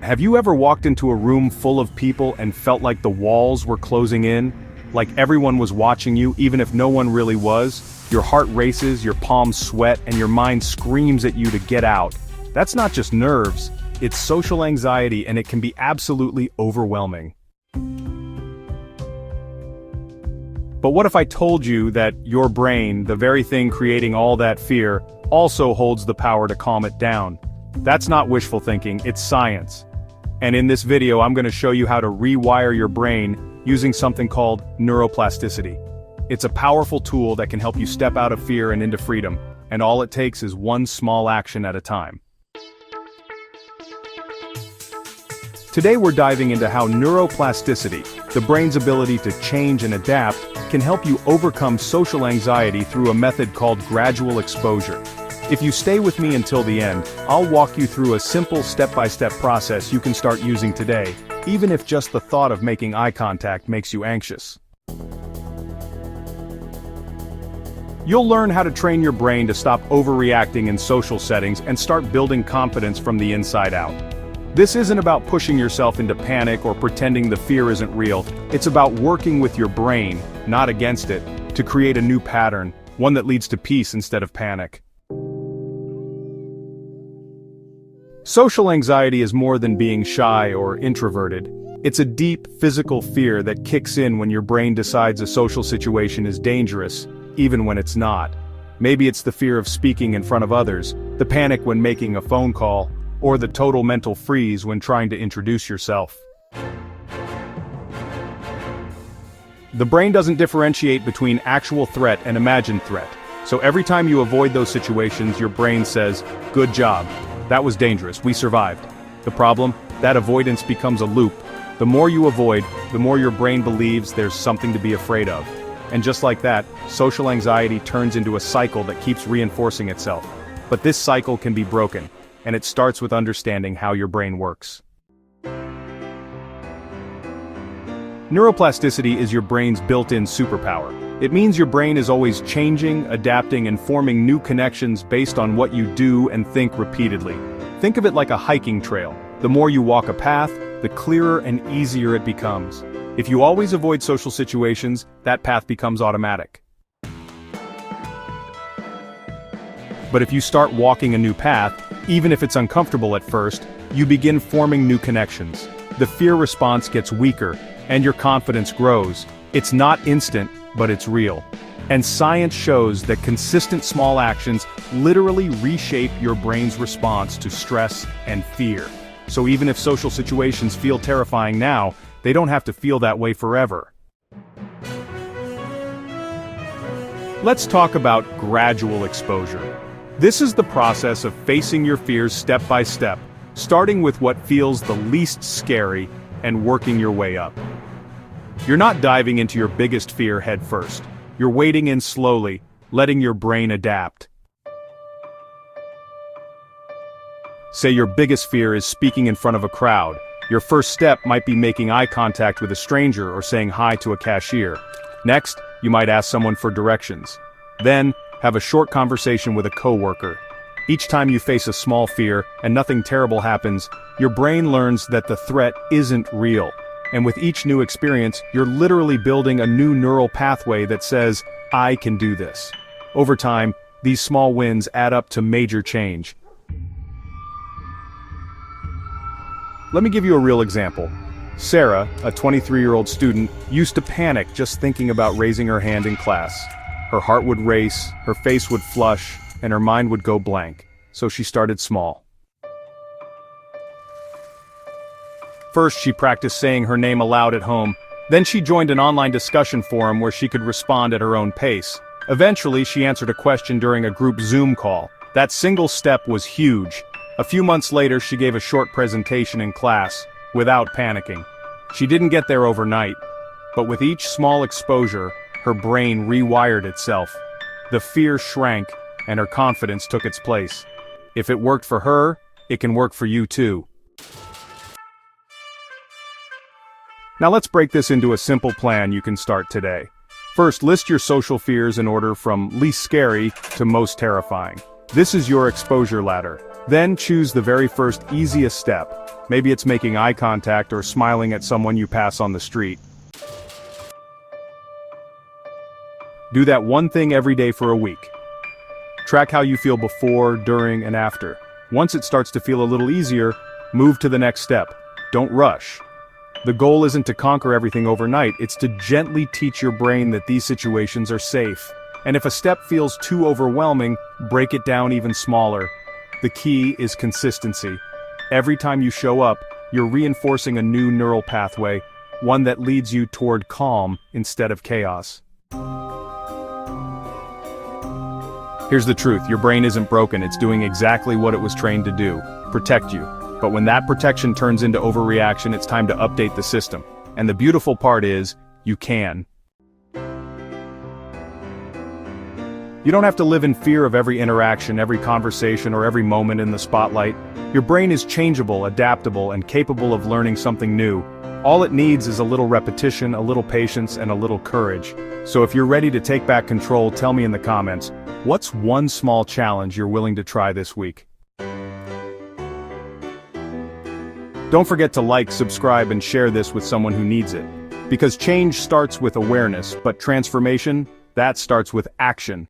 Have you ever walked into a room full of people and felt like the walls were closing in? Like everyone was watching you, even if no one really was? Your heart races, your palms sweat, and your mind screams at you to get out. That's not just nerves, it's social anxiety, and it can be absolutely overwhelming. But what if I told you that your brain, the very thing creating all that fear, also holds the power to calm it down? That's not wishful thinking, it's science. And in this video I'm going to show you how to rewire your brain using something called neuroplasticity. It's a powerful tool that can help you step out of fear and into freedom, and all it takes is one small action at a time. Today we're diving into how neuroplasticity, the brain's ability to change and adapt, can help you overcome social anxiety through a method called gradual exposure. If you stay with me until the end, I'll walk you through a simple step-by-step process you can start using today, even if just the thought of making eye contact makes you anxious. You'll learn how to train your brain to stop overreacting in social settings and start building confidence from the inside out. This isn't about pushing yourself into panic or pretending the fear isn't real. It's about working with your brain, not against it, to create a new pattern, one that leads to peace instead of panic. Social anxiety is more than being shy or introverted. It's a deep, physical fear that kicks in when your brain decides a social situation is dangerous, even when it's not. Maybe it's the fear of speaking in front of others, the panic when making a phone call, or the total mental freeze when trying to introduce yourself. The brain doesn't differentiate between actual threat and imagined threat, so every time you avoid those situations, your brain says, "Good job. That was dangerous, we survived." The problem? That avoidance becomes a loop. The more you avoid, the more your brain believes there's something to be afraid of. And just like that, social anxiety turns into a cycle that keeps reinforcing itself. But this cycle can be broken, and it starts with understanding how your brain works. Neuroplasticity is your brain's built-in superpower. It means your brain is always changing, adapting, and forming new connections based on what you do and think repeatedly. Think of it like a hiking trail. The more you walk a path, the clearer and easier it becomes. If you always avoid social situations, that path becomes automatic. But if you start walking a new path, even if it's uncomfortable at first, you begin forming new connections. The fear response gets weaker, and your confidence grows. It's not instant, but it's real. And science shows that consistent small actions literally reshape your brain's response to stress and fear. So even if social situations feel terrifying now, they don't have to feel that way forever. Let's talk about gradual exposure. This is the process of facing your fears step by step, starting with what feels the least scary and working your way up. You're not diving into your biggest fear head first. You're wading in slowly, letting your brain adapt. Say your biggest fear is speaking in front of a crowd. Your first step might be making eye contact with a stranger or saying hi to a cashier. Next, you might ask someone for directions. Then, have a short conversation with a coworker. Each time you face a small fear and nothing terrible happens, your brain learns that the threat isn't real. And with each new experience, you're literally building a new neural pathway that says, "I can do this." Over time, these small wins add up to major change. Let me give you a real example. Sarah, a 23-year-old student, used to panic just thinking about raising her hand in class. Her heart would race, her face would flush, and her mind would go blank. So she started small. First, she practiced saying her name aloud at home. Then she joined an online discussion forum where she could respond at her own pace. Eventually, she answered a question during a group Zoom call. That single step was huge. A few months later, she gave a short presentation in class, without panicking. She didn't get there overnight, but with each small exposure, her brain rewired itself. The fear shrank, and her confidence took its place. If it worked for her, it can work for you too. Now let's break this into a simple plan you can start today. First, list your social fears in order from least scary to most terrifying. This is your exposure ladder. Then choose the very first easiest step. Maybe it's making eye contact or smiling at someone you pass on the street. Do that one thing every day for a week. Track how you feel before, during, and after. Once it starts to feel a little easier, move to the next step. Don't rush. The goal isn't to conquer everything overnight, it's to gently teach your brain that these situations are safe. And if a step feels too overwhelming, break it down even smaller. The key is consistency. Every time you show up, you're reinforcing a new neural pathway, one that leads you toward calm instead of chaos. Here's the truth, your brain isn't broken, it's doing exactly what it was trained to do, protect you. But when that protection turns into overreaction, it's time to update the system. And the beautiful part is, you can. You don't have to live in fear of every interaction, every conversation, or every moment in the spotlight. Your brain is changeable, adaptable, and capable of learning something new. All it needs is a little repetition, a little patience, and a little courage. So if you're ready to take back control, tell me in the comments, what's one small challenge you're willing to try this week? Don't forget to like, subscribe, and share this with someone who needs it. Because change starts with awareness, but transformation, that starts with action.